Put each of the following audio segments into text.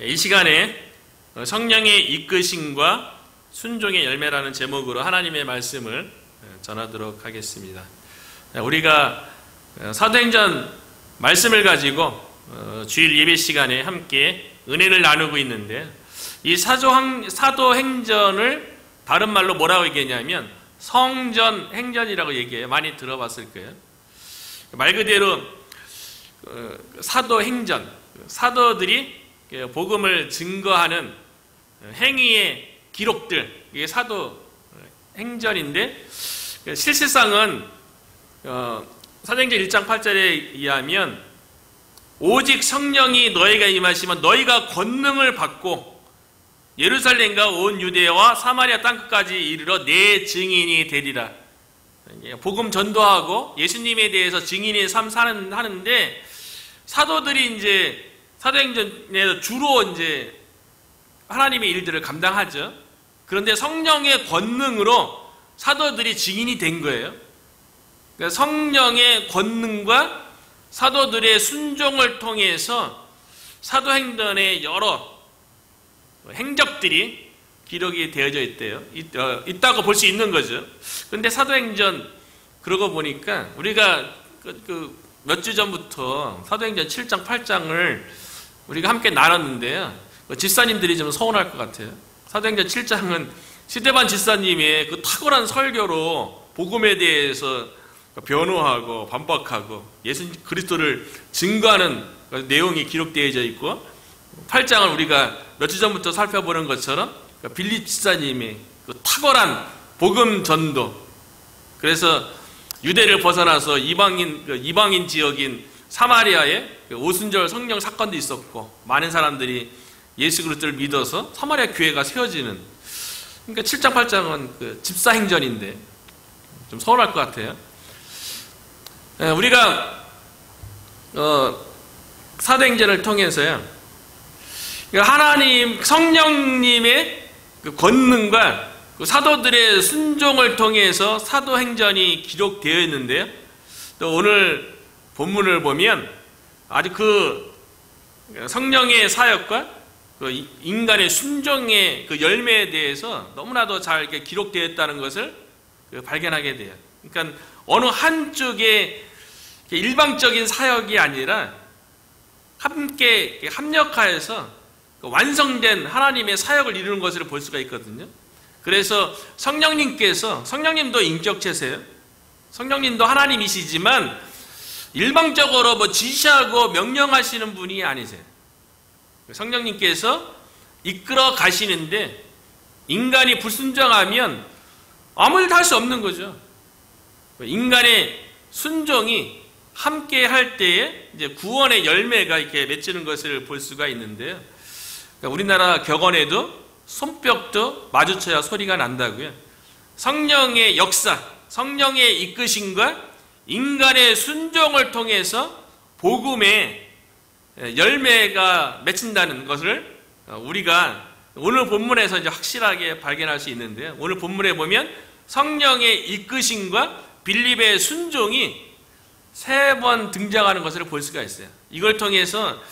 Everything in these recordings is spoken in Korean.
이 시간에 성령의 이끄심과 순종의 열매라는 제목으로 하나님의 말씀을 전하도록 하겠습니다. 우리가 사도행전 말씀을 가지고 주일 예배 시간에 함께 은혜를 나누고 있는데, 이 사도행전을 다른 말로 뭐라고 얘기하냐면 성전 행전이라고 얘기해요. 많이 들어봤을 거예요. 말 그대로 사도행전, 사도들이 복음을 증거하는 행위의 기록들, 이게 사도행전인데, 실질상은 사도행전 1장 8절에 의하면 오직 성령이 너희가 임하시면 너희가 권능을 받고 예루살렘과 온 유대와 사마리아 땅끝까지 이르러 내 증인이 되리라. 복음 전도하고 예수님에 대해서 증인의 삶 하는데, 사도들이 이제 사도행전에서 주로 이제 하나님의 일들을 감당하죠. 그런데 성령의 권능으로 사도들이 증인이 된 거예요. 그러니까 성령의 권능과 사도들의 순종을 통해서 사도행전의 여러 행적들이 기록이 되어져 있다고 볼 수 있는 거죠. 그런데 사도행전 그러고 보니까 우리가 몇 주 전부터 사도행전 7장 8장을 우리가 함께 나눴는데요, 집사님들이 좀 서운할 것 같아요. 사도행전 7장은 시대반 집사님의 그 탁월한 설교로 복음에 대해서 변호하고 반박하고 예수 그리스도를 증거하는 내용이 기록되어져 있고, 8장은 우리가 몇 주 전부터 살펴보는 것처럼 빌립 집사님의 그 탁월한 복음 전도, 그래서 유대를 벗어나서 이방인 지역인 사마리아에 오순절 성령 사건도 있었고, 많은 사람들이 예수 그리스도를 믿어서 사마리아 교회가 세워지는, 그러니까 7장 8장은 집사행전인데 좀 서운할 것 같아요. 우리가 사도행전을 통해서요, 하나님 성령님의 권능과 사도들의 순종을 통해서 사도행전이 기록되어 있는데요, 또 오늘 본문을 보면 아주 그 성령의 사역과 그 인간의 순종의 그 열매에 대해서 너무나도 잘 이렇게 기록되어 있다는 것을 발견하게 돼요. 그러니까 어느 한쪽의 일방적인 사역이 아니라 함께 합력하여서 완성된 하나님의 사역을 이루는 것을 볼 수가 있거든요. 그래서 성령님도 인격체세요. 성령님도 하나님이시지만 일방적으로 지시하고 명령하시는 분이 아니세요. 성령님께서 이끌어 가시는데, 인간이 불순종하면 아무 일도 할 수 없는 거죠. 인간의 순종이 함께 할 때에 이제 구원의 열매가 이렇게 맺히는 것을 볼 수가 있는데요. 우리나라 격언에도 손뼉도 마주쳐야 소리가 난다고요. 성령의 역사, 성령의 이끄심과 인간의 순종을 통해서 복음의 열매가 맺힌다는 것을 우리가 오늘 본문에서 이제 확실하게 발견할 수 있는데요. 오늘 본문에 보면 성령의 이끄심과 빌립의 순종이 3번 등장하는 것을 볼 수가 있어요. 이걸 통해서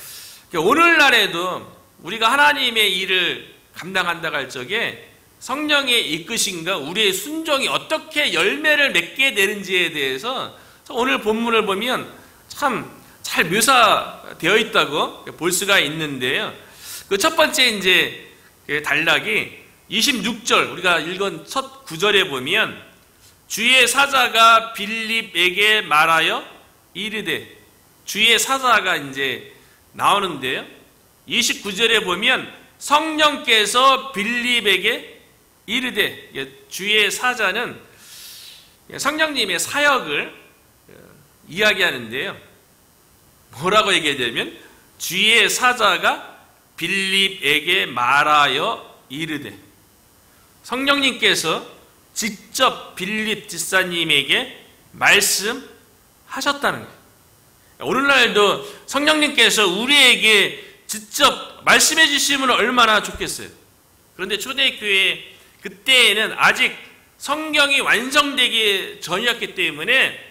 오늘날에도 우리가 하나님의 일을 감당한다고 할 적에 성령의 이끄심과 우리의 순종이 어떻게 열매를 맺게 되는지에 대해서 오늘 본문을 보면 참 잘 묘사되어 있다고 볼 수가 있는데요. 그 첫 번째 이제 단락이 26절, 우리가 읽은 첫 구절에 보면 주의 사자가 빌립에게 말하여 이르되, 주의 사자가 이제 나오는데요. 29절에 보면 성령께서 빌립에게 이르되, 주의 사자는 성령님의 사역을 이야기하는데요. 뭐라고 얘기하냐면 주의 사자가 빌립에게 말하여 이르되, 성령님께서 직접 빌립 집사님에게 말씀하셨다는 거예요. 오늘날도 성령님께서 우리에게 직접 말씀해 주시면 얼마나 좋겠어요. 그런데 초대교회 그때에는 아직 성경이 완성되기 전이었기 때문에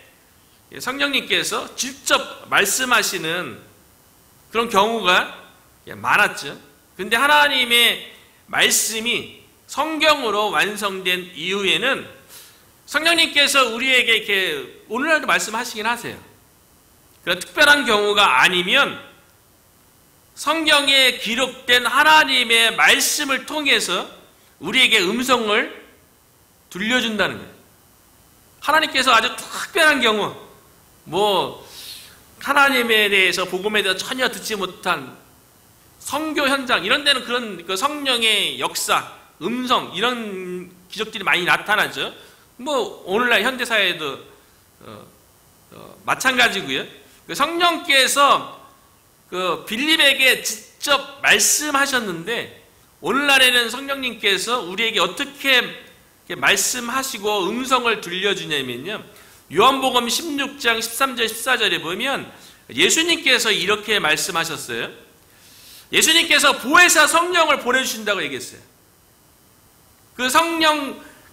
성령님께서 직접 말씀하시는 그런 경우가 많았죠. 근데 하나님의 말씀이 성경으로 완성된 이후에는 성령님께서 우리에게 이렇게 오늘날도 말씀하시긴 하세요. 그런 특별한 경우가 아니면 성경에 기록된 하나님의 말씀을 통해서 우리에게 음성을 들려준다는 거예요. 하나님께서 아주 특별한 경우, 하나님에 대해서, 복음에 대해서 전혀 듣지 못한 선교 현장, 이런 데는 그런 그 성령의 역사, 음성, 이런 기적들이 많이 나타나죠. 오늘날 현대사회도 마찬가지고요. 그 성령께서 그 빌립에게 직접 말씀하셨는데, 오늘날에는 성령님께서 우리에게 어떻게 말씀하시고 음성을 들려주냐면요, 요한복음 16장 13절 14절에 보면 예수님께서 이렇게 말씀하셨어요. 예수님께서 보혜사 성령을 보내주신다고 얘기했어요.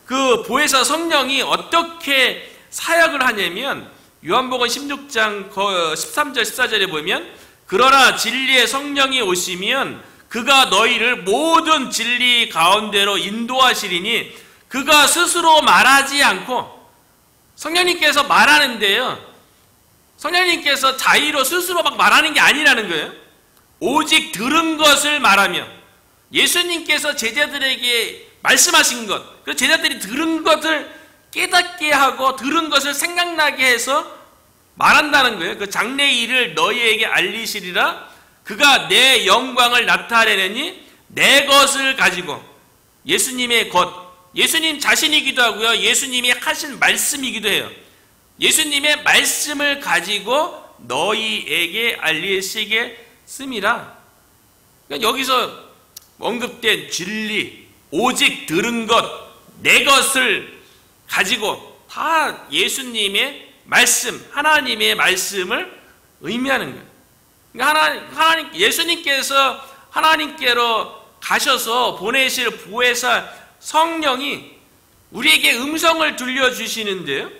그 보혜사 성령이 어떻게 사역을 하냐면, 요한복음 16장 13절 14절에 보면, 그러나 진리의 성령이 오시면 그가 너희를 모든 진리 가운데로 인도하시리니 그가 스스로 말하지 않고, 성령님께서 말하는데요, 성령님께서 자의로 스스로 막 말하는 게 아니라는 거예요. 오직 들은 것을 말하며, 예수님께서 제자들에게 말씀하신 것, 그 제자들이 들은 것을 깨닫게 하고 들은 것을 생각나게 해서 말한다는 거예요. 그 장래의 일을 너희에게 알리시리라. 그가 내 영광을 나타내느니 내 것을 가지고, 예수님의 것, 예수님 자신이기도 하고요, 예수님이 하신 말씀이기도 해요. 예수님의 말씀을 가지고 너희에게 알리시겠습니다. 그러니까 여기서 언급된 진리, 오직 들은 것, 내 것을 가지고 다 예수님의 말씀, 하나님의 말씀을 의미하는 거예요. 그러니까 예수님께서 하나님께로 가셔서 보내실 보혜사 성령이 우리에게 음성을 들려주시는데요,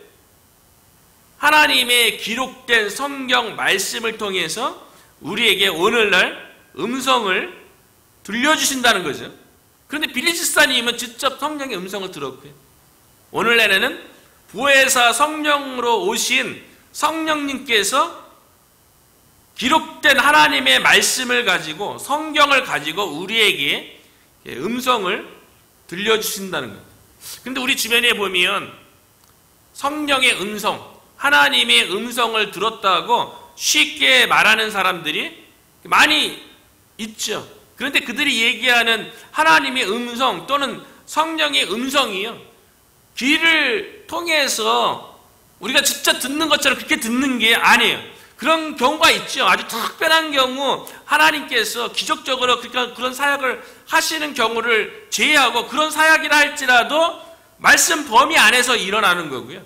하나님의 기록된 성경 말씀을 통해서 우리에게 오늘날 음성을 들려주신다는 거죠. 그런데 빌립 집사님은 직접 성령의 음성을 들었고요, 오늘날에는 보혜사 성령으로 오신 성령님께서 기록된 하나님의 말씀을 가지고, 성경을 가지고 우리에게 음성을 들려주신다는 거예요. 근데 우리 주변에 보면 성령의 음성, 하나님의 음성을 들었다고 쉽게 말하는 사람들이 많이 있죠. 그런데 그들이 얘기하는 하나님의 음성 또는 성령의 음성이요, 귀를 통해서 우리가 직접 듣는 것처럼 그렇게 듣는 게 아니에요. 그런 경우가 있죠. 아주 특별한 경우 하나님께서 기적적으로 그런 사역을 하시는 경우를 제외하고, 그런 사역이라 할지라도 말씀 범위 안에서 일어나는 거고요.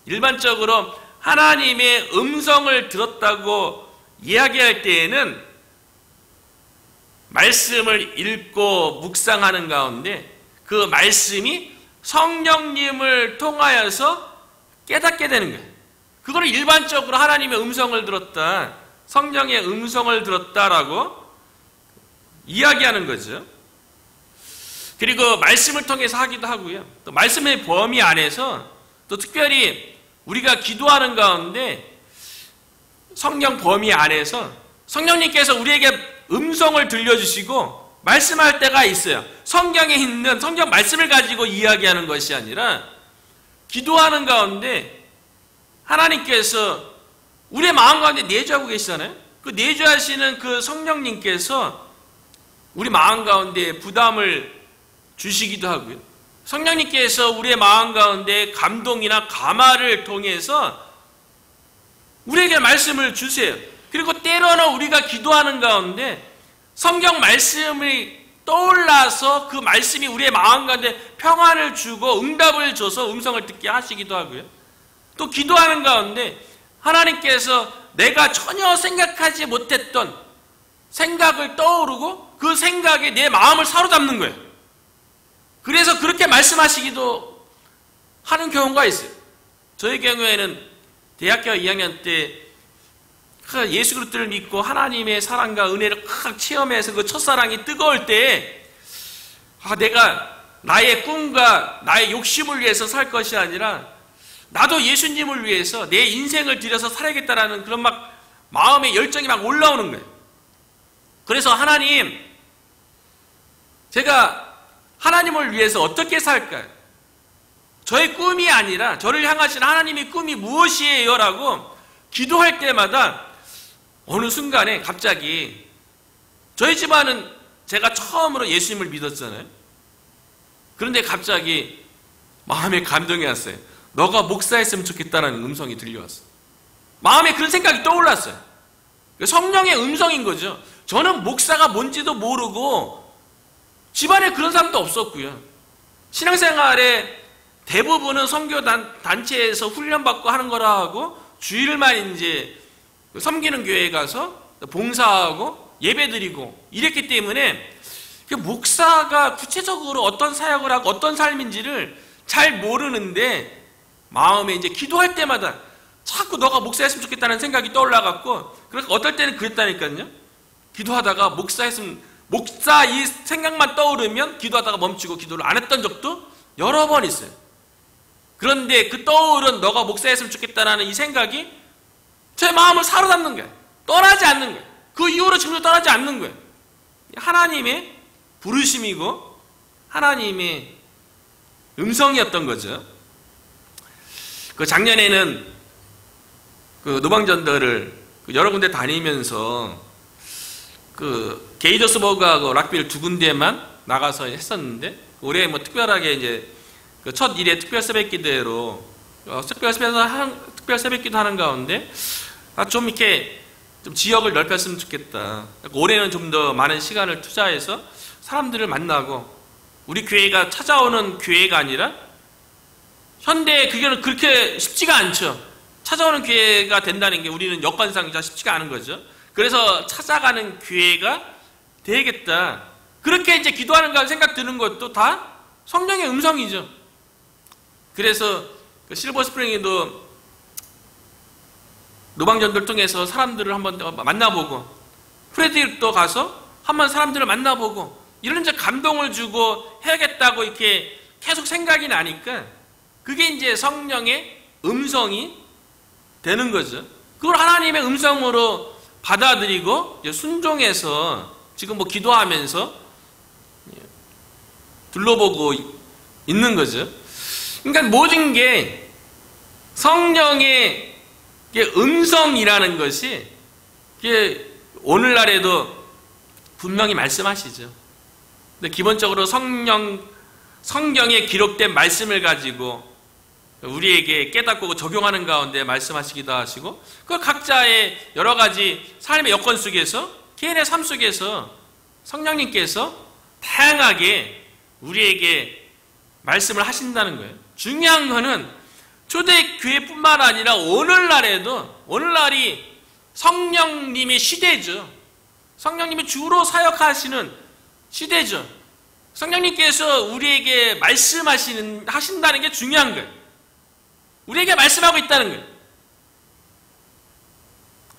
일반적으로 하나님의 음성을 들었다고 이야기할 때에는 말씀을 읽고 묵상하는 가운데 그 말씀이 성령님을 통하여서 깨닫게 되는 거예요. 그거를 일반적으로 하나님의 음성을 들었다, 성령의 음성을 들었다라고 이야기하는 거죠. 그리고 말씀을 통해서 하기도 하고요, 또 말씀의 범위 안에서 또 특별히 우리가 기도하는 가운데 성령 범위 안에서 성령님께서 우리에게 음성을 들려주시고 말씀할 때가 있어요. 성경에 있는 성경 말씀을 가지고 이야기하는 것이 아니라, 기도하는 가운데 하나님께서 우리의 마음 가운데 내주하고 계시잖아요. 그 내주하시는 그 성령님께서 우리 마음 가운데 부담을 주시기도 하고요, 성령님께서 우리의 마음 가운데 감동이나 감화를 통해서 우리에게 말씀을 주세요. 그리고 때로는 우리가 기도하는 가운데 성경 말씀이 떠올라서 그 말씀이 우리의 마음 가운데 평안을 주고 응답을 줘서 음성을 듣게 하시기도 하고요, 또 기도하는 가운데 하나님께서 내가 전혀 생각하지 못했던 생각을 떠오르고 그 생각에 내 마음을 사로잡는 거예요. 그래서 그렇게 말씀하시기도 하는 경우가 있어요. 저의 경우에는 대학교 2학년 때 예수 그리스도를 믿고 하나님의 사랑과 은혜를 확 체험해서 그 첫사랑이 뜨거울 때 내가 나의 꿈과 나의 욕심을 위해서 살 것이 아니라 나도 예수님을 위해서 내 인생을 들여서 살아야겠다라는 그런 막 마음의 열정이 막 올라오는 거예요. 그래서 하나님, 제가 하나님을 위해서 어떻게 살까요? 저의 꿈이 아니라 저를 향하신 하나님의 꿈이 무엇이에요? 라고 기도할 때마다 어느 순간에 갑자기 저희 집안은 제가 처음으로 예수님을 믿었잖아요. 그런데 갑자기 마음에 감동이 왔어요. 너가 목사했으면 좋겠다는 음성이 들려왔어요. 마음에 그런 생각이 떠올랐어요. 성령의 음성인 거죠. 저는 목사가 뭔지도 모르고 집안에 그런 사람도 없었고요. 신앙생활에 대부분은 선교 단체에서 훈련받고 하는 거라 하고 주일만 이제 섬기는 교회에 가서 봉사하고 예배드리고 이랬기 때문에 목사가 구체적으로 어떤 사역을 하고 어떤 삶인지를 잘 모르는데 마음에 이제 기도할 때마다 자꾸 너가 목사했으면 좋겠다는 생각이 떠올라갖고 그러니까 어떨 때는 그랬다니까요. 기도하다가 목사 이 생각만 떠오르면 기도하다가 멈추고 기도를 안 했던 적도 여러 번 있어요. 그런데 그 떠오른 너가 목사했으면 좋겠다라는 이 생각이 제 마음을 사로잡는 거예요. 떠나지 않는 거예요. 그 이후로 지금도 떠나지 않는 거예요. 하나님의 부르심이고 하나님의 음성이었던 거죠. 그 작년에는 그 노방전도를 여러 군데 다니면서 그 게이더스버그하고 락빌 두 군데만 나가서 했었는데 올해 뭐 특별하게 이제 그 첫 일에 특별 새벽기도로 특별 새벽기도 하는 가운데 좀 이렇게 좀 지역을 넓혔으면 좋겠다. 올해는 좀 더 많은 시간을 투자해서 사람들을 만나고 우리 교회가 찾아오는 교회가 아니라 현대에 그게는 그렇게 쉽지가 않죠. 찾아오는 교회가 된다는 게 우리는 여건상 쉽지가 않은 거죠. 그래서 찾아가는 교회가 되겠다. 그렇게 이제 기도하는가 생각 드는 것도 다 성령의 음성이죠. 그래서 그 실버 스프링에도 노방전도를 통해서 사람들을 한번 만나보고 프레디도 가서 한번 사람들을 만나보고 이런 이제 감동을 주고 해야겠다고 이렇게 계속 생각이 나니까 그게 이제 성령의 음성이 되는 거죠. 그걸 하나님의 음성으로 받아들이고 이제 순종해서 지금 뭐 기도하면서 둘러보고 있는 거죠. 그러니까 모든 게 성령의 음성이라는 것이 오늘날에도 분명히 말씀하시죠. 근데 기본적으로 성경에 기록된 말씀을 가지고 우리에게 깨닫고 적용하는 가운데 말씀하시기도 하시고 그 각자의 여러 가지 삶의 여건 속에서 개인의 삶 속에서 성령님께서 다양하게 우리에게 말씀을 하신다는 거예요. 중요한 거는 초대교회뿐만 아니라 오늘날이 성령님의 시대죠. 성령님이 주로 사역하시는 시대죠. 성령님께서 우리에게 하신다는 게 중요한 거예요. 우리에게 말씀하고 있다는 거예요.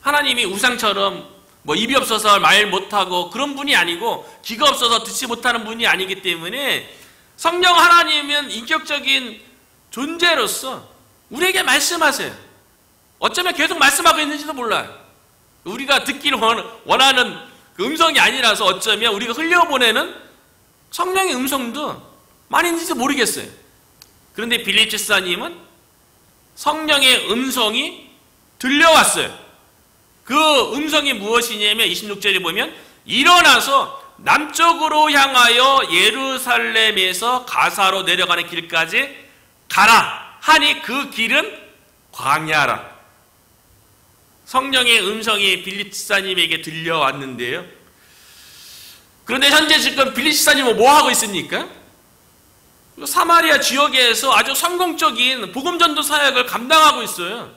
하나님이 우상처럼 뭐 입이 없어서 말 못하고 그런 분이 아니고 귀가 없어서 듣지 못하는 분이 아니기 때문에 성령 하나님은 인격적인 존재로서 우리에게 말씀하세요. 어쩌면 계속 말씀하고 있는지도 몰라요. 우리가 듣기를 원하는 그 음성이 아니라서 어쩌면 우리가 흘려보내는 성령의 음성도 많이 있는지도 모르겠어요. 그런데 빌립 집사님은 성령의 음성이 들려왔어요. 그 음성이 무엇이냐면 26절에 보면 일어나서 남쪽으로 향하여 예루살렘에서 가사로 내려가는 길까지 가라 하니 그 길은 광야라. 성령의 음성이 빌립 집사님에게 들려왔는데요. 그런데 현재 지금 빌립 집사님은 뭐 하고 있습니까? 사마리아 지역에서 아주 성공적인 복음전도 사역을 감당하고 있어요.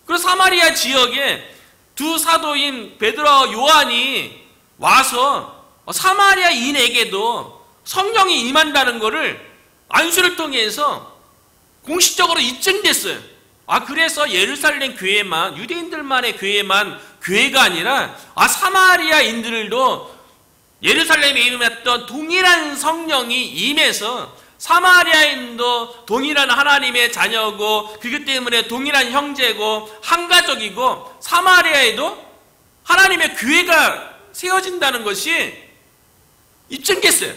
그래서 사마리아 지역에 두 사도인 베드로와 요한이 와서 사마리아인에게도 성령이 임한다는 것을 안수를 통해서 공식적으로 입증됐어요. 그래서 예루살렘 교회만, 유대인들만의 교회만 교회가 아니라 사마리아인들도 예루살렘에 임했던 동일한 성령이 임해서 사마리아인도 동일한 하나님의 자녀고 그렇기 때문에 동일한 형제고 한 가족이고 사마리아에도 하나님의 교회가 세워진다는 것이 입증됐어요.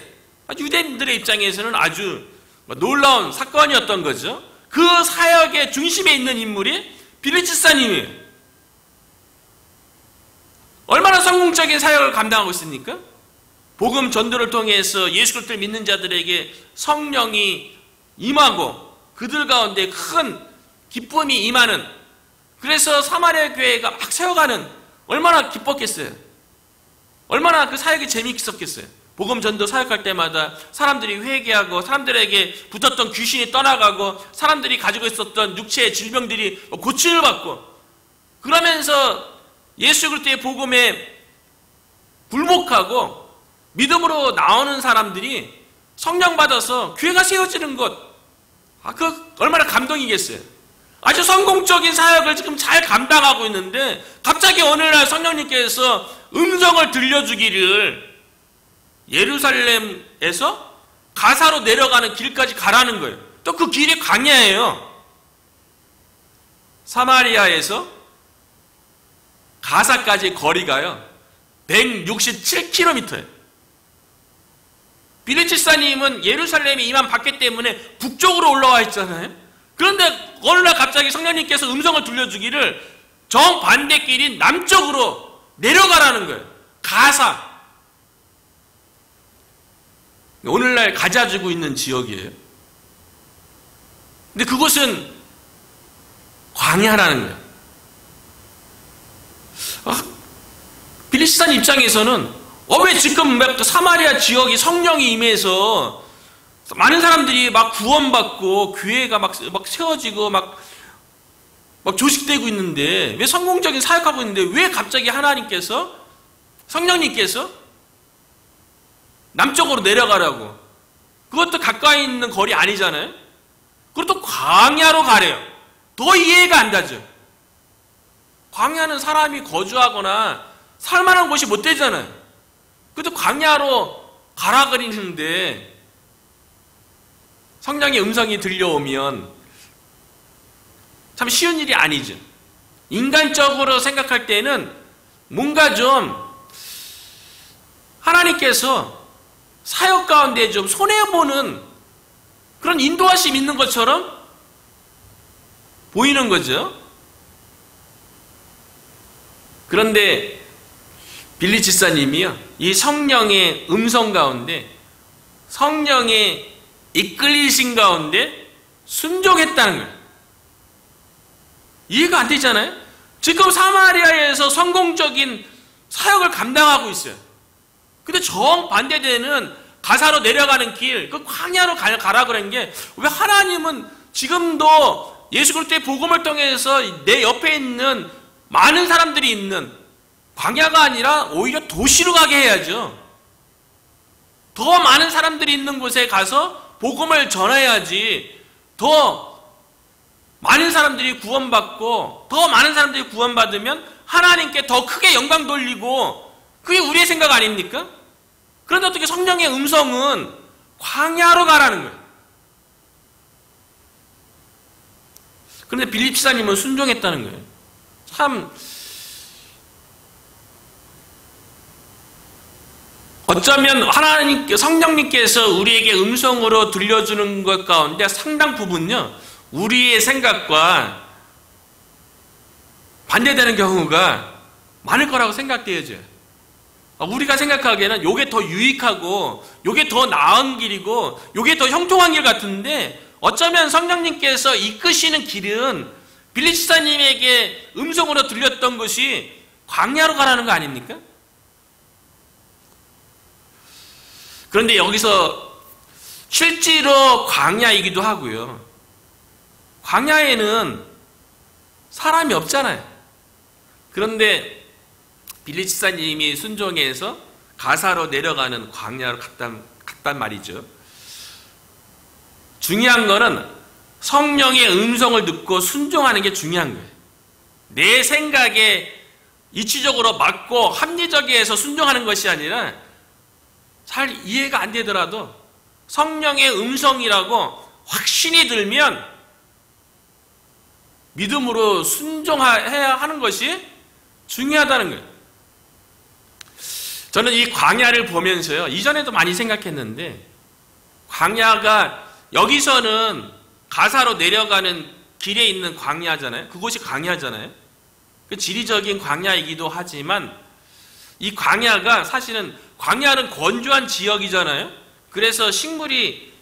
유대인들의 입장에서는 아주 놀라운 사건이었던 거죠. 그 사역의 중심에 있는 인물이 빌립 집사님이에요. 얼마나 성공적인 사역을 감당하고 있습니까? 복음 전도를 통해서 예수 그리스도를 믿는 자들에게 성령이 임하고 그들 가운데 큰 기쁨이 임하는, 그래서 사마리아 교회가 막 세워가는, 얼마나 기뻤겠어요. 얼마나 그 사역이 재미있었겠어요. 복음 전도 사역할 때마다 사람들이 회개하고 사람들에게 붙었던 귀신이 떠나가고 사람들이 가지고 있었던 육체의 질병들이 고침을 받고, 그러면서 예수 그리스도의 복음에 굴복하고 믿음으로 나오는 사람들이 성령 받아서 교회가 세워지는 것, 그 얼마나 감동이겠어요. 아주 성공적인 사역을 지금 잘 감당하고 있는데 갑자기 어느 날 성령님께서 음성을 들려주기를 예루살렘에서 가사로 내려가는 길까지 가라는 거예요. 또 그 길이 광야예요. 사마리아에서 가사까지 거리가요 167km예요. 빌립 집사님은 예루살렘에 임한 받기 때문에 북쪽으로 올라와 있잖아요. 그런데 어느 날 갑자기 성령님께서 음성을 들려주기를 정반대 길인 남쪽으로 내려가라는 거예요. 가사. 오늘날 가자지구 있는 지역이에요. 근데 그곳은 광야라는 거예요. 빌립 집사님 입장에서는 왜 지금 사마리아 지역이 성령이 임해서 많은 사람들이 막 구원받고 교회가 막 세워지고 막 조직되고 있는데, 왜 성공적인 사역하고 있는데 왜 갑자기 하나님께서, 성령님께서 남쪽으로 내려가라고? 그것도 가까이 있는 거리 아니잖아요. 그리고 또 광야로 가래요. 더 이해가 안 가죠. 광야는 사람이 거주하거나 살만한 곳이 못 되잖아요. 그래도 광야로 가라 그리는데 성령의 음성이 들려오면 참 쉬운 일이 아니죠. 인간적으로 생각할 때는 뭔가 좀 하나님께서 사역 가운데 좀 손해보는 그런 인도하심 있는 것처럼 보이는 거죠. 그런데 빌립 집사님이요, 이 성령의 음성 가운데, 성령의 이끌리신 가운데 순종했다는 거예요. 이해가 안 되잖아요. 지금 사마리아에서 성공적인 사역을 감당하고 있어요. 근데 정반대되는 가사로 내려가는 길, 그 광야로 가라 그런 게, 왜 하나님은 지금도 예수 그리스도의 복음을 통해서 내 옆에 있는 많은 사람들이 있는 광야가 아니라 오히려 도시로 가게 해야죠. 더 많은 사람들이 있는 곳에 가서 복음을 전해야지. 더 많은 사람들이 구원받고 더 많은 사람들이 구원받으면 하나님께 더 크게 영광 돌리고, 그게 우리의 생각 아닙니까? 그런데 어떻게 성령의 음성은 광야로 가라는 거예요. 그런데 빌립 집사님은 순종했다는 거예요. 참 어쩌면 성령님께서 우리에게 음성으로 들려주는 것 가운데 상당 부분요, 우리의 생각과 반대되는 경우가 많을 거라고 생각되어져요. 우리가 생각하기에는 요게 더 유익하고 요게 더 나은 길이고 요게 더 형통한 길 같은데, 어쩌면 성령님께서 이끄시는 길은 빌립 집사님에게 음성으로 들렸던 것이 광야로 가라는 거 아닙니까? 그런데 여기서 실제로 광야이기도 하고요, 광야에는 사람이 없잖아요. 그런데 빌립 집사님이 순종해서 가사로 내려가는 광야로 갔단 말이죠. 중요한 거는 성령의 음성을 듣고 순종하는 게 중요한 거예요. 내 생각에 이치적으로 맞고 합리적에서 순종하는 것이 아니라 잘 이해가 안 되더라도 성령의 음성이라고 확신이 들면 믿음으로 순종해야 하는 것이 중요하다는 거예요. 저는 이 광야를 보면서요, 이전에도 많이 생각했는데, 광야가 여기서는 가사로 내려가는 길에 있는 광야잖아요. 그곳이 광야잖아요. 그 지리적인 광야이기도 하지만 이 광야가 사실은 광야는 건조한 지역이잖아요. 그래서 식물이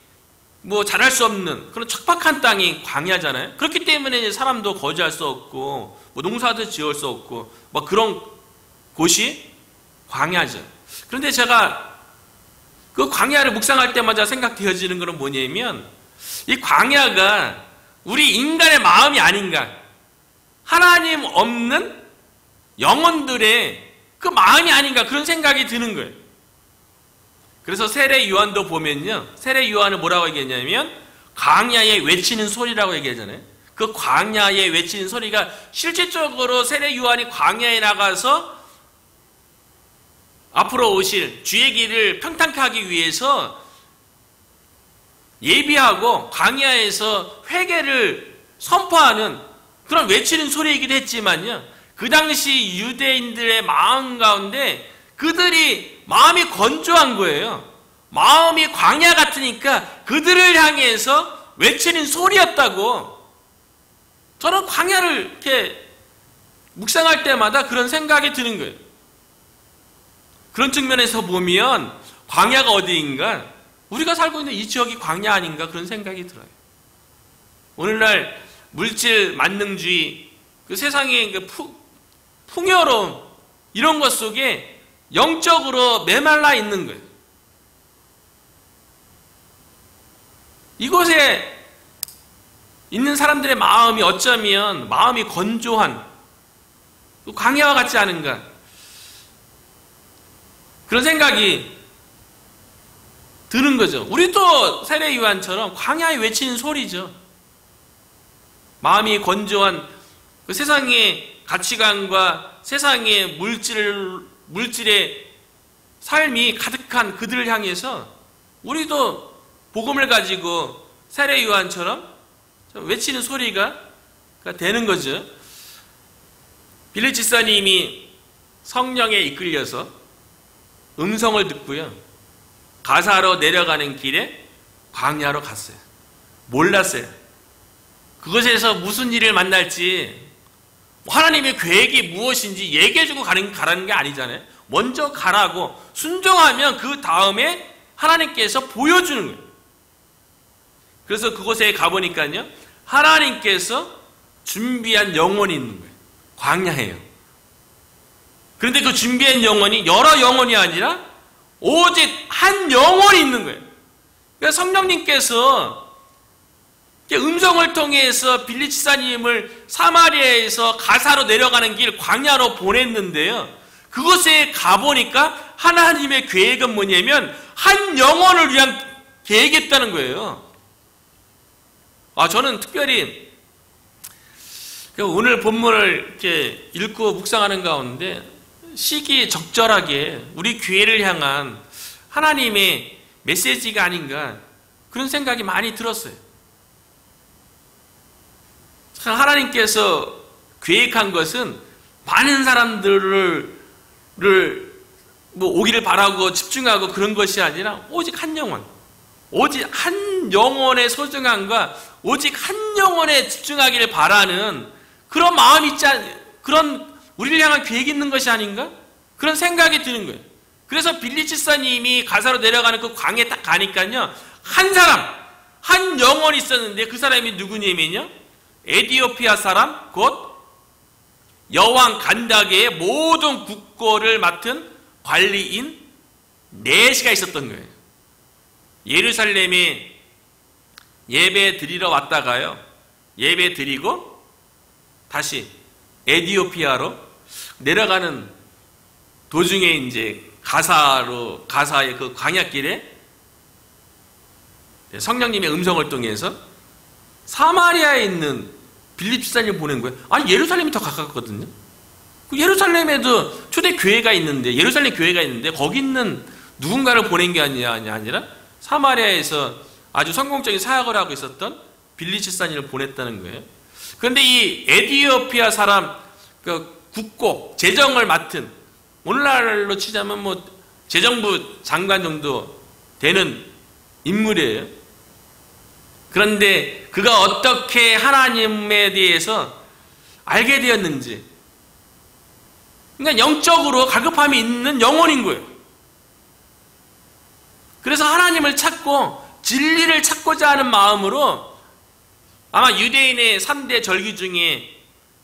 뭐 자랄 수 없는 그런 척박한 땅이 광야잖아요. 그렇기 때문에 사람도 거주할 수 없고 뭐 농사도 지을 수 없고 뭐 그런 곳이 광야죠. 그런데 제가 그 광야를 묵상할 때마다 생각되어지는 것은 뭐냐면 이 광야가 우리 인간의 마음이 아닌가, 하나님 없는 영혼들의 그 마음이 아닌가, 그런 생각이 드는 거예요. 그래서 세례 요한도 보면요, 세례 요한을 뭐라고 얘기했냐면 광야에 외치는 소리라고 얘기하잖아요. 그 광야에 외치는 소리가 실질적으로 세례 요한이 광야에 나가서 앞으로 오실 주의 길을 평탄케 하기 위해서 예비하고 광야에서 회개를 선포하는 그런 외치는 소리이기도 했지만요, 그 당시 유대인들의 마음 가운데 그들이 마음이 건조한 거예요. 마음이 광야 같으니까 그들을 향해서 외치는 소리였다고. 저는 광야를 이렇게 묵상할 때마다 그런 생각이 드는 거예요. 그런 측면에서 보면 광야가 어디인가, 우리가 살고 있는 이 지역이 광야 아닌가, 그런 생각이 들어요. 오늘날 물질 만능주의, 그 세상의 그 풍요로움, 이런 것 속에 영적으로 메말라 있는 거예요. 이곳에 있는 사람들의 마음이 어쩌면 마음이 건조한 광야와 같지 않은가, 그런 생각이 드는 거죠. 우리도 세례 요한처럼 광야에 외치는 소리죠. 마음이 건조한 그 세상의 가치관과 세상의 물질의 삶이 가득한 그들을 향해서 우리도 복음을 가지고 세례 요한처럼 외치는 소리가 되는 거죠. 빌립 집사님이 성령에 이끌려서 음성을 듣고요, 가사로 내려가는 길에 광야로 갔어요. 몰랐어요. 그것에서 무슨 일을 만날지, 하나님의 계획이 무엇인지 얘기해주고 가라는 게 아니잖아요. 먼저 가라고 순종하면 그 다음에 하나님께서 보여주는 거예요. 그래서 그곳에 가보니까요, 하나님께서 준비한 영혼이 있는 거예요. 광야예요. 그런데 그 준비한 영혼이 여러 영혼이 아니라 오직 한 영혼이 있는 거예요. 그래서 성령님께서 음성을 통해서 빌립 집사님을 사마리아에서 가사로 내려가는 길 광야로 보냈는데요, 그곳에 가보니까 하나님의 계획은 뭐냐면 한 영혼을 위한 계획이었다는 거예요. 저는 특별히 오늘 본문을 이렇게 읽고 묵상하는 가운데 시기적절하게 우리 교회를 향한 하나님의 메시지가 아닌가, 그런 생각이 많이 들었어요. 하나님께서 계획한 것은 많은 사람들을 오기를 바라고 집중하고 그런 것이 아니라 오직 한 영혼, 오직 한 영혼의 소중함과 오직 한 영혼에 집중하기를 바라는 그런 마음이 그런 우리를 향한 계획이 있는 것이 아닌가? 그런 생각이 드는 거예요. 그래서 빌립 집사님이 가사로 내려가는 그 광야에 딱 가니까요, 한 사람, 한 영혼이 있었는데 그 사람이 누구냐면요, 에티오피아 사람, 곧 여왕 간다게의 모든 국고를 맡은 관리인 넷이가 있었던 거예요. 예루살렘에 예배 드리러 왔다가요, 예배 드리고 다시 에티오피아로 내려가는 도중에 이제 가사의 그 광야길에 성령님의 음성을 통해서 사마리아에 있는 빌립 집사님을 보낸 거예요. 아니, 예루살렘이 더 가깝거든요. 그 예루살렘에도 초대 교회가 있는데, 예루살렘 교회가 있는데 거기 있는 누군가를 보낸 게 아니라 사마리아에서 아주 성공적인 사역을 하고 있었던 빌립 집사님을 보냈다는 거예요. 그런데 이 에티오피아 사람, 그 국고 재정을 맡은, 오늘날로 치자면 뭐 재정부 장관 정도 되는 인물이에요. 그런데 그가 어떻게 하나님에 대해서 알게 되었는지, 그러니까 영적으로 갈급함이 있는 영혼인 거예요. 그래서 하나님을 찾고 진리를 찾고자 하는 마음으로 아마 유대인의 3대 절기 중에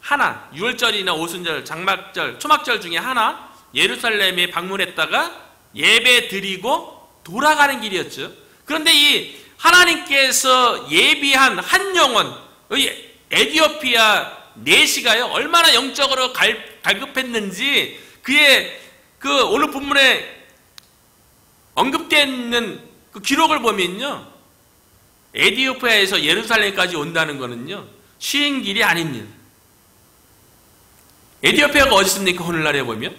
하나, 유월절이나 오순절, 장막절, 초막절 중에 하나, 예루살렘에 방문했다가 예배 드리고 돌아가는 길이었죠. 그런데 이 하나님께서 예비한 한 영혼, 에티오피아 내시가요, 얼마나 영적으로 갈급했는지, 그의 그 오늘 본문에 언급되어 있는 그 기록을 보면요, 에티오피아에서 예루살렘까지 온다는 거는요, 쉬운 길이 아닙니다. 에티오피아가 어디 있습니까? 오늘날에 보면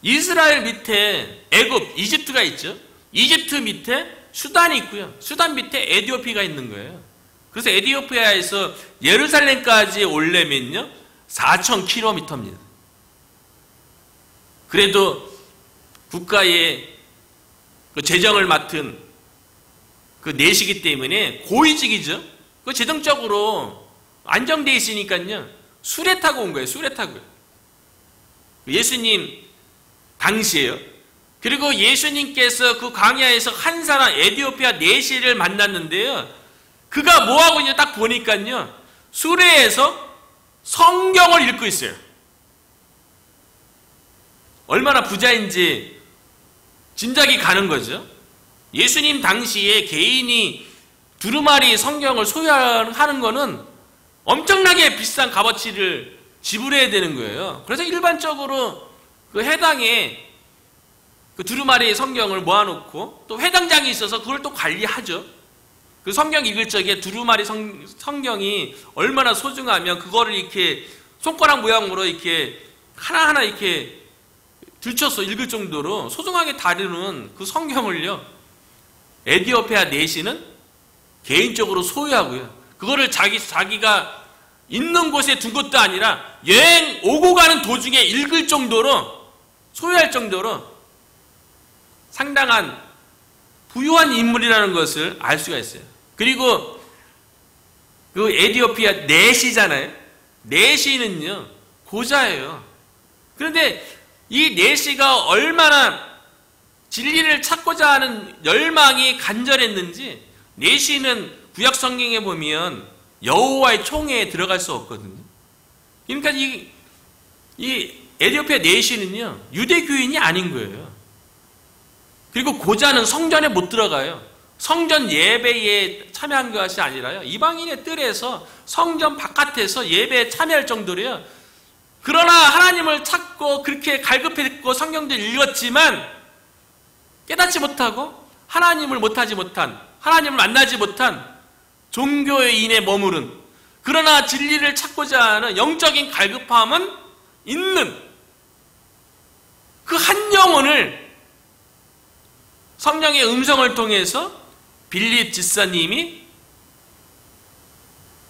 이스라엘 밑에 애굽, 이집트가 있죠. 이집트 밑에 수단이 있고요. 수단 밑에 에티오피아가 있는 거예요. 그래서 에티오피아에서 예루살렘까지 오려면요 4,000km입니다. 그래도 국가의 그 재정을 맡은 그 내시기 때문에 고위직이죠. 그 재정적으로 안정되어 있으니까요 수레 타고 온 거예요. 수레 타고요. 예수님 당시에요. 그리고 예수님께서 그 광야에서 한 사람 에티오피아 내시를 만났는데요, 그가 뭐하고 있냐 딱 보니까요 수레에서 성경을 읽고 있어요. 얼마나 부자인지 짐작이 가는 거죠. 예수님 당시에 개인이 두루마리 성경을 소유하는 거는 엄청나게 비싼 값어치를 지불해야 되는 거예요. 그래서 일반적으로 그 해당에 그 두루마리 성경을 모아놓고 또 회당장이 있어서 그걸 또 관리하죠. 그 성경 읽을 적에 두루마리 성경이 얼마나 소중하면 그거를 이렇게 손가락 모양으로 이렇게 하나하나 이렇게 들쳐서 읽을 정도로 소중하게 다루는 그 성경을요, 에티오피아 내시는 개인적으로 소유하고요. 그거를 자기가 있는 곳에 둔 것도 아니라 여행 오고 가는 도중에 읽을 정도로 소유할 정도로 상당한 부유한 인물이라는 것을 알 수가 있어요. 그리고 그 에티오피아 내시잖아요. 내시는요 고자예요. 그런데 이 내시가 얼마나 진리를 찾고자 하는 열망이 간절했는지, 내시는 구약 성경에 보면 여호와의 총회에 들어갈 수 없거든요. 그러니까 이 에티오피아 내시는요 유대교인이 아닌 거예요. 그리고 고자는 성전에 못 들어가요. 성전 예배에 참여한 것이 아니라요, 이방인의 뜰에서 성전 바깥에서 예배에 참여할 정도로요. 그러나 하나님을 찾고 그렇게 갈급했고 성경도 읽었지만 깨닫지 못하고 하나님을 하나님을 만나지 못한 종교인에 머무른, 그러나 진리를 찾고자 하는 영적인 갈급함은 있는 그 한 영혼을 성령의 음성을 통해서 빌립 집사님이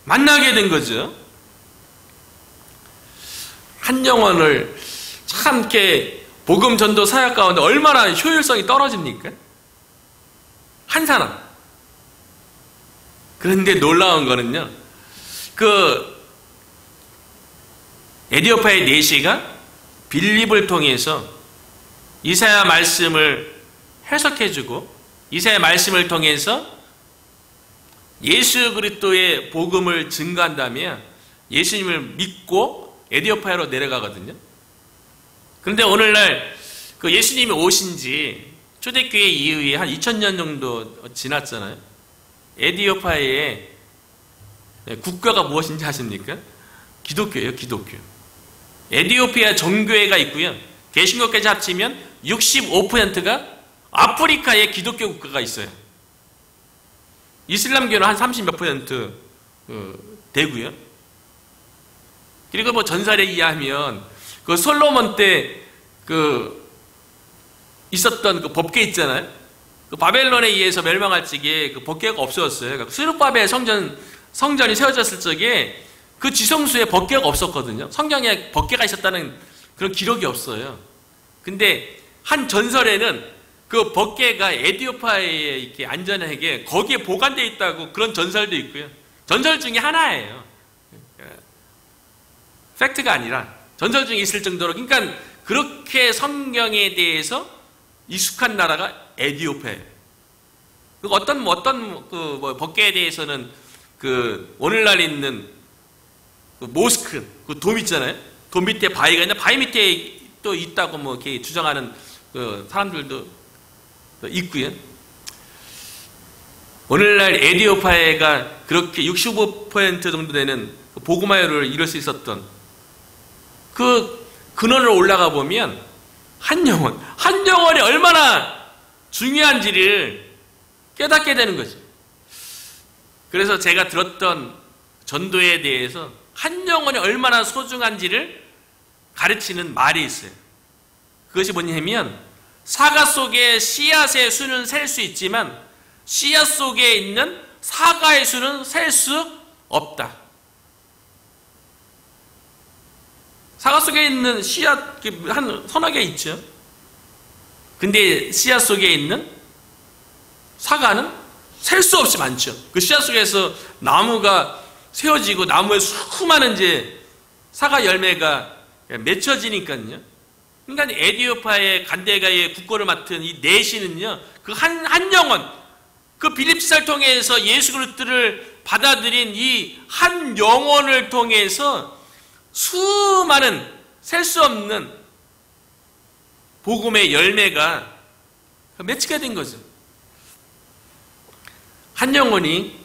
만나게 된 거죠. 한 영혼을 참 이렇게 복음 전도 사역 가운데 얼마나 효율성이 떨어집니까? 한 사람. 그런데 놀라운 거는요, 그 에티오피아의 내시가 빌립을 통해서 이사야 말씀을 해석해주고 이사야 말씀을 통해서 예수 그리스도의 복음을 증거한다면 예수님을 믿고 에티오피아로 내려가거든요. 그런데 오늘날 그 예수님이 오신 지 초대교회 이후에 한 2000년 정도 지났잖아요. 에티오피아의 국가가 무엇인지 아십니까? 기독교예요, 기독교. 에티오피아 정교회가 있고요. 개신교까지 합치면 65%가 아프리카의 기독교 국가가 있어요. 이슬람교는 한 30몇 %, 되고요. 그리고 뭐 전설에 의하면 그 솔로몬 때 있었던 그 법궤 있잖아요. 그 바벨론에 의해서 멸망할 적에 그 법궤가 없어졌어요. 그러니까 스룹바벨 성전이 세워졌을 적에 그 지성소에 법궤가 없었거든요. 성경에 법궤가 있었다는 그런 기록이 없어요. 근데 한 전설에는 그 법궤가 에디오파에 이렇게 안전하게 거기에 보관되어 있다고 그런 전설도 있고요. 전설 중에 하나예요. 팩트가 아니라 전설 중에 있을 정도로, 그러니까 그렇게 성경에 대해서 익숙한 나라가 에디오파예요. 어떤 법궤에 대해서는 오늘날 있는 모스크, 돔 있잖아요. 돔 밑에 바위가 있는데 바위 밑에 또 있다고 이렇게 주장하는 사람들도 있고요. 오늘날 에디오파가 그렇게 65% 정도 되는 복음화율을 이룰 수 있었던 그 근원으로 올라가 보면 한 영혼이 얼마나 중요한지를 깨닫게 되는 거죠. 그래서 제가 들었던 전도에 대해서 한 영혼이 얼마나 소중한지를 가르치는 말이 있어요. 그것이 뭐냐면 사과 속에 씨앗의 수는 셀 수 있지만 씨앗 속에 있는 사과의 수는 셀 수 없다. 사과 속에 있는 씨앗 한 서너 개 있죠. 근데 씨앗 속에 있는 사과는 셀 수 없이 많죠. 그 씨앗 속에서 나무가 세워지고 나무에 수많은 이제 사과 열매가 맺혀지니까요. 그러니까 에디오파의 간데가의 국고를 맡은 이 내시는요, 그 한 영혼, 그 빌립지사를 통해서 예수 그리스도를 받아들인 이 한 영혼을 통해서 수많은 셀 수 없는 복음의 열매가 맺히게 된 거죠. 한 영혼이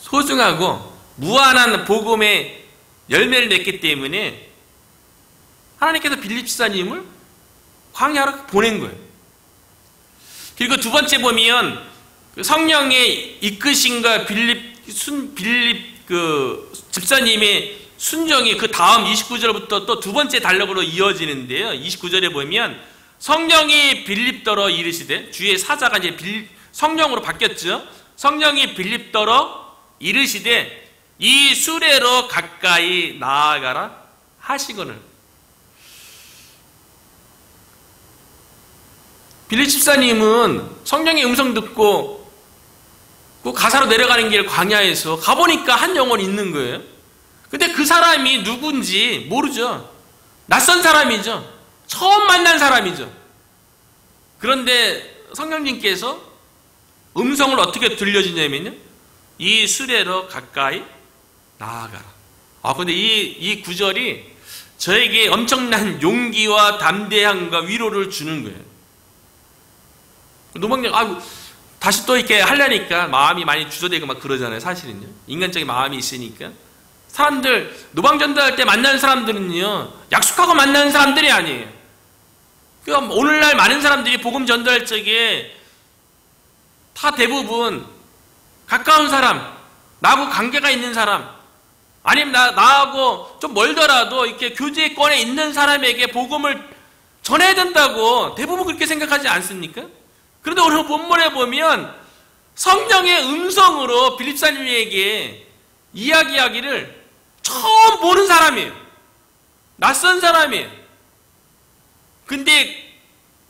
소중하고 무한한 복음의 열매를 맺기 때문에 하나님께서 빌립지사님을 광야로 보낸 거예요. 그리고 두 번째 보면 성령의 이끄심과 빌립 집사님의 순종이 그 다음 29절부터 또 두 번째 단락으로 이어지는데요. 29절에 보면 성령이 빌립더러 이르시되, 주의 사자가 이제 성령으로 바뀌었죠. 성령이 빌립더러 이르시되 이 수레로 가까이 나아가라 하시거늘. 빌립 집사님은 성령의 음성 듣고 그 가사로 내려가는 길 광야에서 가보니까 한 영혼이 있는 거예요. 근데 그 사람이 누군지 모르죠. 낯선 사람이죠. 처음 만난 사람이죠. 그런데 성령님께서 음성을 어떻게 들려주냐면요, 이 수레로 가까이 나아가라. 근데 이 구절이 저에게 엄청난 용기와 담대함과 위로를 주는 거예요. 노방님, 다시 또 이렇게 하려니까 마음이 많이 주저되고 막 그러잖아요, 사실은요. 인간적인 마음이 있으니까. 사람들, 노방전도할 때 만나는 사람들은요, 약속하고 만나는 사람들이 아니에요. 그러니까 오늘날 많은 사람들이 복음 전도할 적에 다 대부분 가까운 사람, 나하고 관계가 있는 사람, 아니면 나하고 좀 멀더라도 이렇게 교제권에 있는 사람에게 복음을 전해야 된다고 대부분 그렇게 생각하지 않습니까? 그런데 오늘 본문에 보면 성령의 음성으로 빌립사님에게 이야기하기를 처음 보는 사람이에요. 낯선 사람이에요. 근데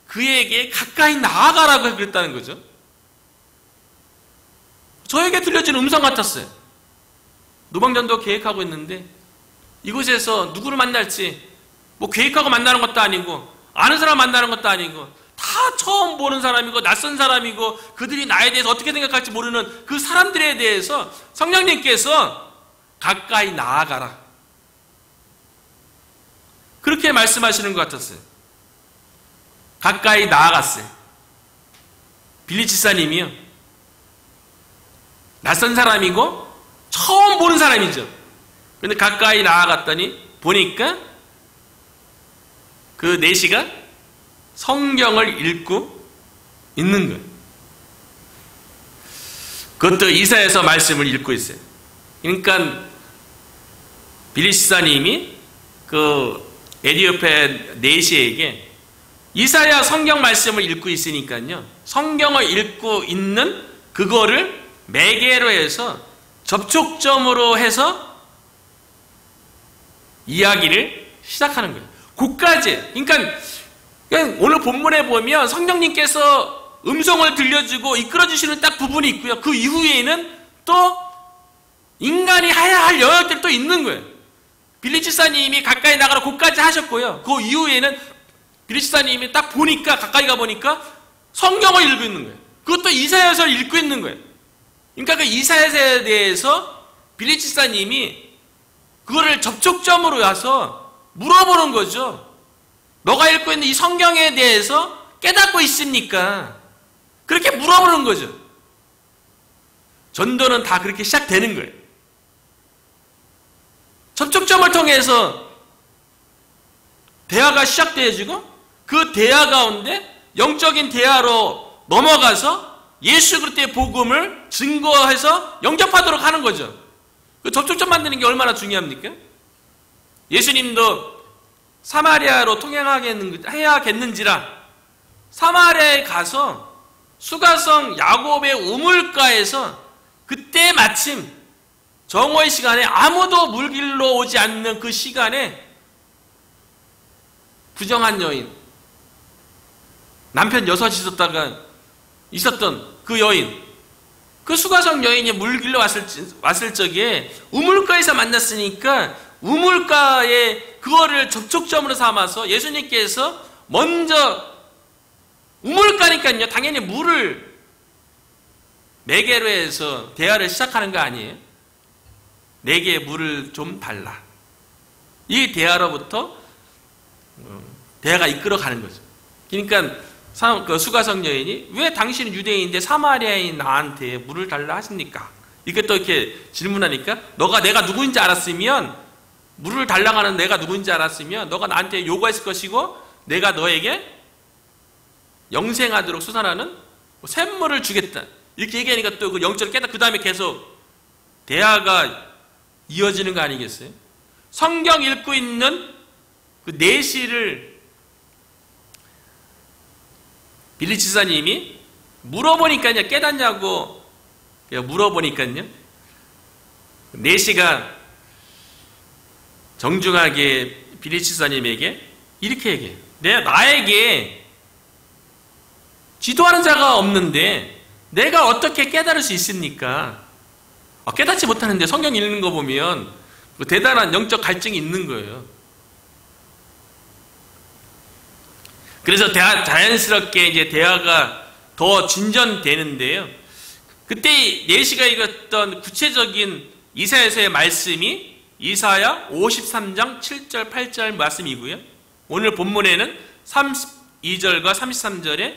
그에게 가까이 나아가라고 그랬다는 거죠. 저에게 들려진 음성 같았어요. 노방전도 계획하고 있는데 이곳에서 누구를 만날지 계획하고 만나는 것도 아니고 아는 사람 만나는 것도 아니고 다 처음 보는 사람이고 낯선 사람이고 그들이 나에 대해서 어떻게 생각할지 모르는 그 사람들에 대해서 성령님께서 가까이 나아가라, 그렇게 말씀하시는 것 같았어요. 가까이 나아갔어요. 빌립 집사님이요, 낯선 사람이고 처음 보는 사람이죠. 그런데 가까이 나아갔더니 보니까 그 내시가 성경을 읽고 있는 거예요. 그것도 이사야서 말씀을 읽고 있어요. 그러니까 빌립사님이 그 에디오피아 내시에게 이사야 성경 말씀을 읽고 있으니까요, 성경을 읽고 있는 그거를 매개로 해서 접촉점으로 해서 이야기를 시작하는 거예요. 그까지. 그러니까 오늘 본문에 보면 성령님께서 음성을 들려주고 이끌어주시는 딱 부분이 있고요. 그 이후에는 또 인간이 해야 할 영역들이 또 있는 거예요. 빌립 집사님이 가까이 나가라 그까지 하셨고요. 그 이후에는 빌립 집사님이 딱 보니까, 가까이 가보니까 성경을 읽고 있는 거예요. 그것도 이사야서를 읽고 있는 거예요. 그러니까 그 이사야서에 대해서 빌립 집사님이 그거를 접촉점으로 와서 물어보는 거죠. 너가 읽고 있는 이 성경에 대해서 깨닫고 있습니까? 그렇게 물어보는 거죠. 전도는 다 그렇게 시작되는 거예요. 접촉점을 통해서 대화가 시작되어지고 그 대화 가운데 영적인 대화로 넘어가서 예수 그리스도의 복음을 증거해서 영접하도록 하는 거죠. 그 접촉점 만드는 게 얼마나 중요합니까? 예수님도 사마리아로 통행해야겠는지라 사마리아에 가서 수가성 야곱의 우물가에서 그때 마침 정오의 시간에 아무도 물길로 오지 않는 그 시간에 부정한 여인, 남편 6이 있었던 그 여인, 그 수가성 여인이 물길로 왔을 적에 우물가에서 만났으니까 우물가에 그거를 접촉점으로 삼아서 예수님께서 먼저 우물가니까요, 당연히 물을 매개로 해서 대화를 시작하는 거 아니에요? 내게 물을 좀 달라. 이 대화로부터 대화가 이끌어가는 거죠. 그러니까 그 수가성 여인이 왜 당신은 유대인인데 사마리아인 나한테 물을 달라 하십니까? 이렇게 또 이렇게 질문하니까 내가 누구인지 알았으면, 물을 달라고 하는 내가 누구인지 알았으면 너가 나한테 요구했을 것이고 내가 너에게 영생하도록 수산하는 샘물을 주겠다. 이렇게 얘기하니까 또 그 영적으로 깨닫고 그 다음에 계속 대화가 이어지는 거 아니겠어요? 성경 읽고 있는 그 내시를 빌립 지사님이 물어보니까요, 깨닫냐고 물어보니까요, 내시가 정중하게 빌립 지사님에게 이렇게 얘기해요. 나에게 지도하는 자가 없는데 내가 어떻게 깨달을 수 있습니까? 깨닫지 못하는데 성경 읽는 거 보면 대단한 영적 갈증이 있는 거예요. 그래서 자연스럽게 이제 대화가 더 진전되는데요. 그때 내시가 읽었던 구체적인 이사야서의 말씀이 이사야 53장 7절 8절 말씀이고요. 오늘 본문에는 32절과 33절에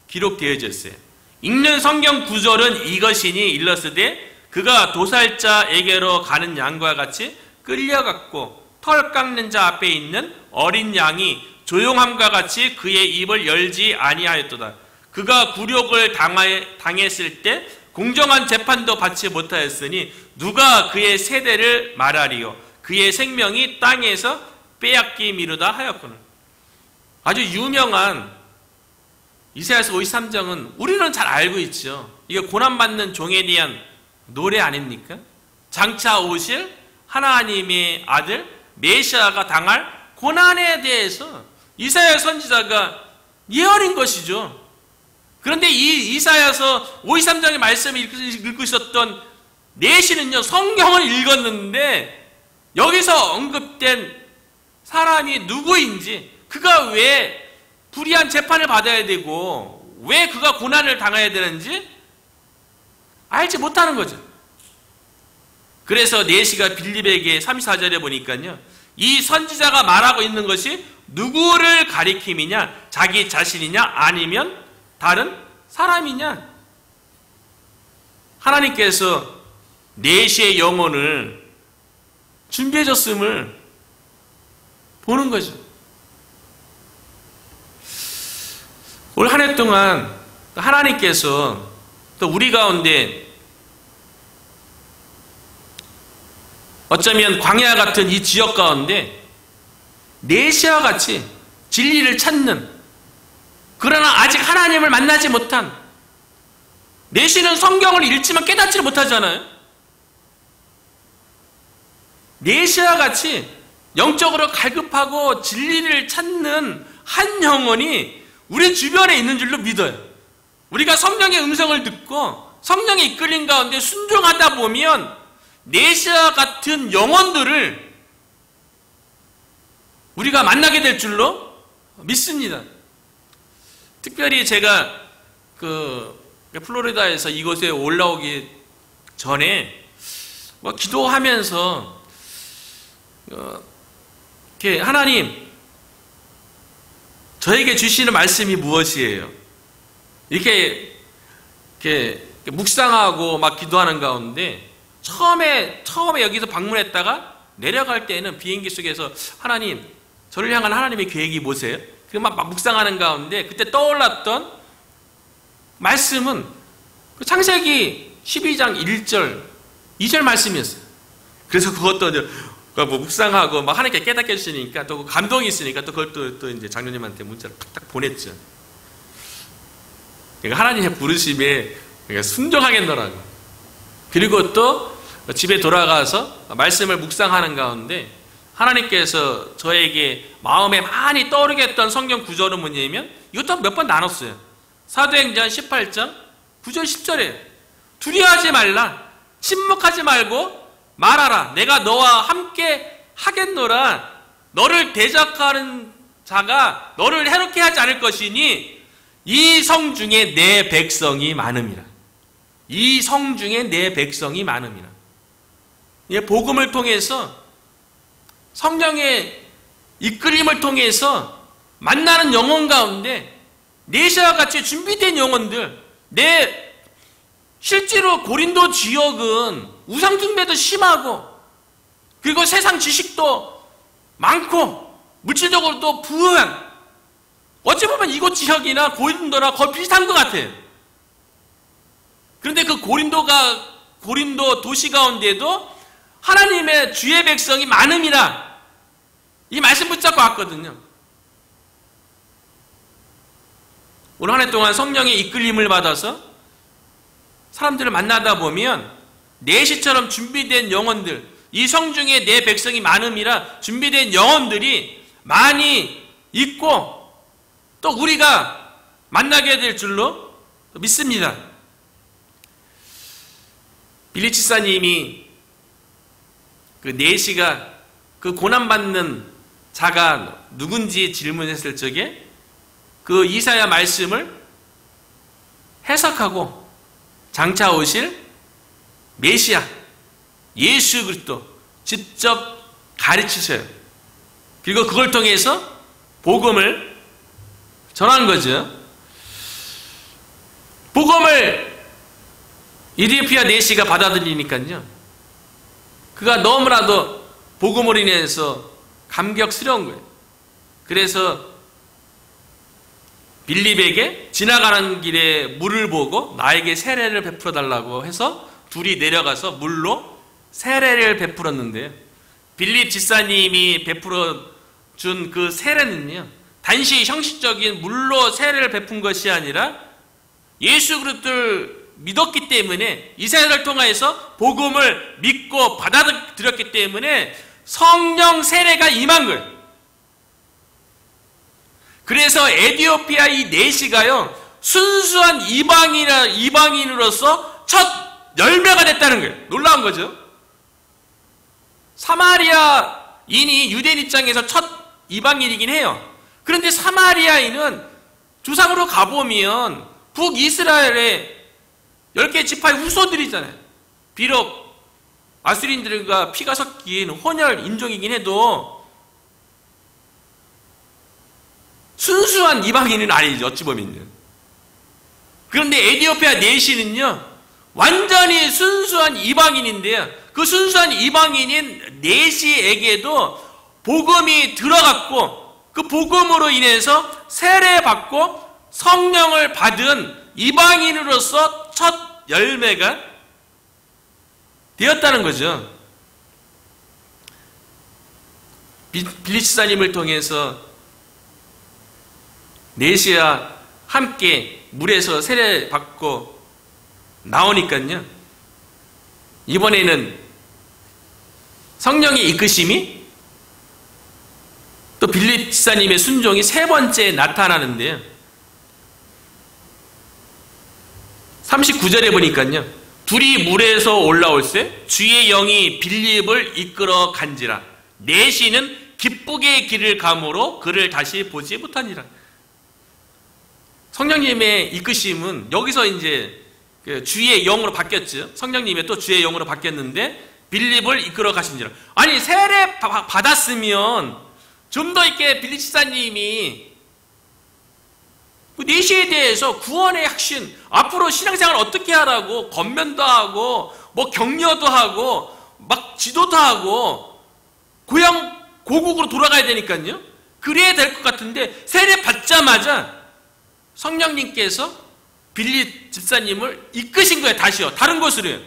기록되어져 있어요. 읽는 성경 구절은 이것이니 일러스되 그가 도살자에게로 가는 양과 같이 끌려갔고 털 깎는 자 앞에 있는 어린 양이 조용함과 같이 그의 입을 열지 아니하였도다. 그가 굴욕을 당했을 때 공정한 재판도 받지 못하였으니 누가 그의 세대를 말하리요. 그의 생명이 땅에서 빼앗김이로다 하였구나. 아주 유명한 이사야서 53장은 우리는 잘 알고 있죠. 이게 고난받는 종에 대한 노래 아닙니까? 장차 오실 하나님의 아들 메시아가 당할 고난에 대해서 이사야 선지자가 예언인 것이죠. 그런데 이 이사야서 53장의 말씀을 읽고 있었던 내시는요, 성경을 읽었는데 여기서 언급된 사람이 누구인지, 그가 왜 불의한 재판을 받아야 되고 왜 그가 고난을 당해야 되는지 알지 못하는 거죠. 그래서 내시가 빌립에게 34절에 보니까요, 이 선지자가 말하고 있는 것이 누구를 가리킴이냐, 자기 자신이냐, 아니면 다른 사람이냐. 하나님께서 내시의 영혼을 준비해 줬음을 보는 거죠. 올 한 해 동안 하나님께서 또 우리 가운데 어쩌면 광야 같은 이 지역 가운데 내시와 같이 진리를 찾는, 그러나 아직 하나님을 만나지 못한, 내시는 성경을 읽지만 깨닫지를 못하잖아요. 내시와 같이 영적으로 갈급하고 진리를 찾는 한 영혼이 우리 주변에 있는 줄로 믿어요. 우리가 성령의 음성을 듣고 성령의 이끌림 가운데 순종하다 보면 내시와 같은 영혼들을 우리가 만나게 될 줄로 믿습니다. 특별히 제가 플로리다에서 이곳에 올라오기 전에 기도하면서 이렇게 하나님, 저에게 주시는 말씀이 무엇이에요? 이렇게 묵상하고 막 기도하는 가운데 처음에 여기서 방문했다가 내려갈 때는 비행기 속에서 하나님, 저를 향한 하나님의 계획이 뭐세요? 그 막 묵상하는 가운데 그때 떠올랐던 말씀은 그 창세기 12장 1절, 2절 말씀이었어요. 그래서 그것도 이제 묵상하고 막 하나님께 깨닫게 해주시니까 또 감동이 있으니까 또 그걸 또 이제 장로님한테 문자를 탁탁 보냈죠. 그러니까 하나님의 부르심에 순종하겠노라고. 그리고 또 집에 돌아가서 말씀을 묵상하는 가운데 하나님께서 저에게 마음에 많이 떠오르게 했던 성경 구절은 뭐냐면 이것도 몇 번 나눴어요. 사도행전 18장 9절 10절에 두려워하지 말라, 침묵하지 말고 말하라, 내가 너와 함께 하겠노라. 너를 대적하는 자가 너를 해롭게 하지 않을 것이니 이 성 중에 내 백성이 많음이라. 이 성 중에 내 백성이 많음이라. 복음을 통해서, 성령의 이끌림을 통해서 만나는 영혼 가운데 내시와 같이 준비된 영혼들, 실제로 고린도 지역은 우상 숭배도 심하고, 그리고 세상 지식도 많고, 물질적으로도 부유한, 어찌 보면 이곳 지역이나 고린도나 거의 비슷한 것 같아요. 그런데 그 고린도 도시 가운데도 하나님의 주의 백성이 많음이라, 이 말씀 붙잡고 왔거든요. 오늘 한 해 동안 성령의 이끌림을 받아서 사람들을 만나다 보면 내시처럼 준비된 영혼들, 이 성 중에 내 백성이 많음이라 준비된 영혼들이 많이 있고 또 우리가 만나게 될 줄로 믿습니다. 빌리 치사님이 그 내시가, 그 고난받는 자가 누군지 질문했을 적에 그 이사야 말씀을 해석하고 장차 오실 메시아 예수 그리스도 직접 가르치셔요. 그리고 그걸 통해서 복음을 전한 거죠. 복음을 이디오피아 내시가 받아들이니까요, 그가 너무나도 복음으로 인해서 감격스러운 거예요. 그래서 빌립에게 지나가는 길에 물을 보고 나에게 세례를 베풀어 달라고 해서 둘이 내려가서 물로 세례를 베풀었는데요, 빌립 집사님이 베풀어 준 그 세례는요, 단지 형식적인 물로 세례를 베푼 것이 아니라 예수 그리스도를 믿었기 때문에, 이사야를 통해서 복음을 믿고 받아들였기 때문에 성령 세례가 임한 거예요. 그래서 에티오피아 이 내시가요, 순수한 이방인으로서 첫 열매가 됐다는 거예요. 놀라운 거죠. 사마리아인이 유대인 입장에서 첫 이방인이긴 해요. 그런데 사마리아인은 조상으로 가보면 북이스라엘의 10개 지파의 후손들이잖아요. 비록 아수리인들과 피가 섞인 혼혈 인종이긴 해도 순수한 이방인은 아니죠, 어찌 보면요. 그런데 에티오피아 내시는요, 완전히 순수한 이방인인데요, 그 순수한 이방인인 내시에게도 복음이 들어갔고, 그 복음으로 인해서 세례받고 성령을 받은 이방인으로서 첫 열매가 되었다는 거죠. 빌립 집사님을 통해서 내시와 함께 물에서 세례받고 나오니까요, 이번에는 성령의 이끄심이 또 빌립 집사님의 순종이 세 번째 나타나는데요, 39절에 보니까요, 둘이 물에서 올라올세 주의 영이 빌립을 이끌어 간지라 내시는 기쁘게 길을 가므로 그를 다시 보지 못하니라. 성령님의 이끄심은 여기서 이제 주의 영으로 바뀌었죠. 성령님의 또 주의 영으로 바뀌었는데 빌립을 이끌어 가신지라. 아니, 세례 받았으면 좀 더 이렇게 빌립 집사님이 그 내시에 대해서 구원의 확신, 앞으로 신앙생활 어떻게 하라고 권면도 하고 뭐 격려도 하고 막 지도도 하고 고향 고국으로 돌아가야 되니까요, 그래야 될 것 같은데 세례 받자마자 성령님께서 빌립 집사님을 이끄신 거예요. 다시요, 다른 곳으로요.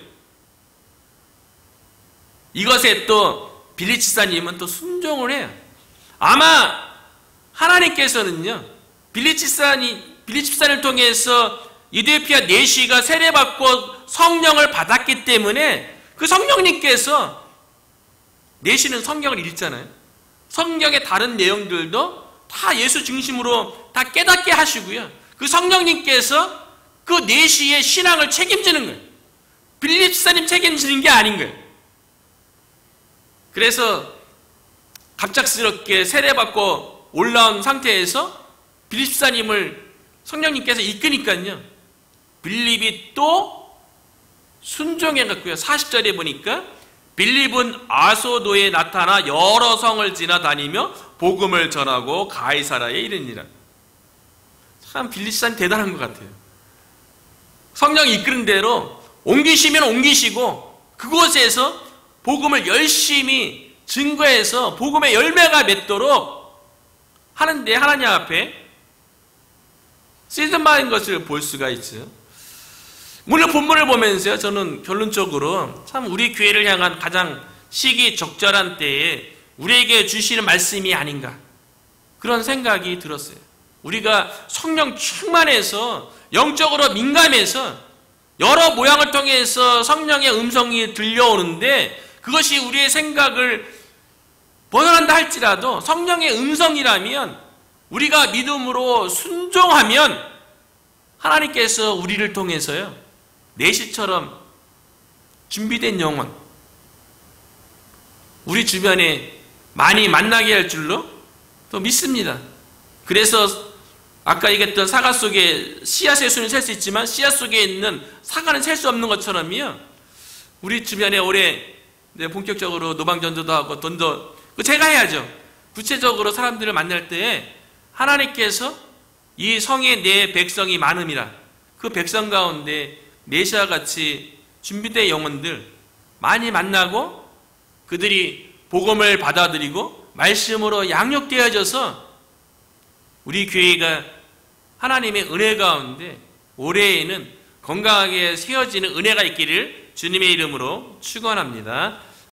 이것에 또 빌립 집사님은 또 순종을 해요. 아마 하나님께서는요, 빌립 집사님을 통해서 이디오피아 내시가 세례받고 성령을 받았기 때문에 그 성령님께서, 내시는 성경을 읽잖아요, 성경의 다른 내용들도 다 예수 중심으로 다 깨닫게 하시고요, 그 성령님께서 그 내시의 신앙을 책임지는 거예요. 빌립 집사님 책임지는 게 아닌 거예요. 그래서 갑작스럽게 세례받고 올라온 상태에서 빌립 집사님을 성령님께서 이끄니까요, 빌립이 또 순종해갖고요, 40절에 보니까 빌립은 아소도에 나타나 여러 성을 지나다니며 복음을 전하고 가이사라에 이르니라. 참 빌립 집사님 대단한 것 같아요. 성령이 이끄는 대로 옮기시면 옮기시고 그곳에서 복음을 열심히 증거해서 복음의 열매가 맺도록 하는데 하나님 앞에 쓰임받은 것을 볼 수가 있어요. 오늘 본문을 보면서요, 저는 결론적으로 참 우리 교회를 향한 가장 시기 적절한 때에 우리에게 주시는 말씀이 아닌가, 그런 생각이 들었어요. 우리가 성령 충만해서 영적으로 민감해서 여러 모양을 통해서 성령의 음성이 들려오는데 그것이 우리의 생각을 벗어난다 할지라도 성령의 음성이라면 우리가 믿음으로 순종하면 하나님께서 우리를 통해서요, 내시처럼 준비된 영혼 우리 주변에 많이 만나게 할 줄로 또 믿습니다. 그래서 아까 얘기했던 사과 속에 씨앗의 수는 셀 수 있지만 씨앗 속에 있는 사과는 셀 수 없는 것처럼요, 우리 주변에 올해 본격적으로 노방전도도 하고 돈도 제가 해야죠. 구체적으로 사람들을 만날 때에 하나님께서 이 성에 내 백성이 많음이라, 그 백성 가운데 내시와 같이 준비된 영혼들 많이 만나고 그들이 복음을 받아들이고 말씀으로 양육되어져서 우리 교회가 하나님의 은혜 가운데 올해에는 건강하게 세워지는 은혜가 있기를 주님의 이름으로 축원합니다.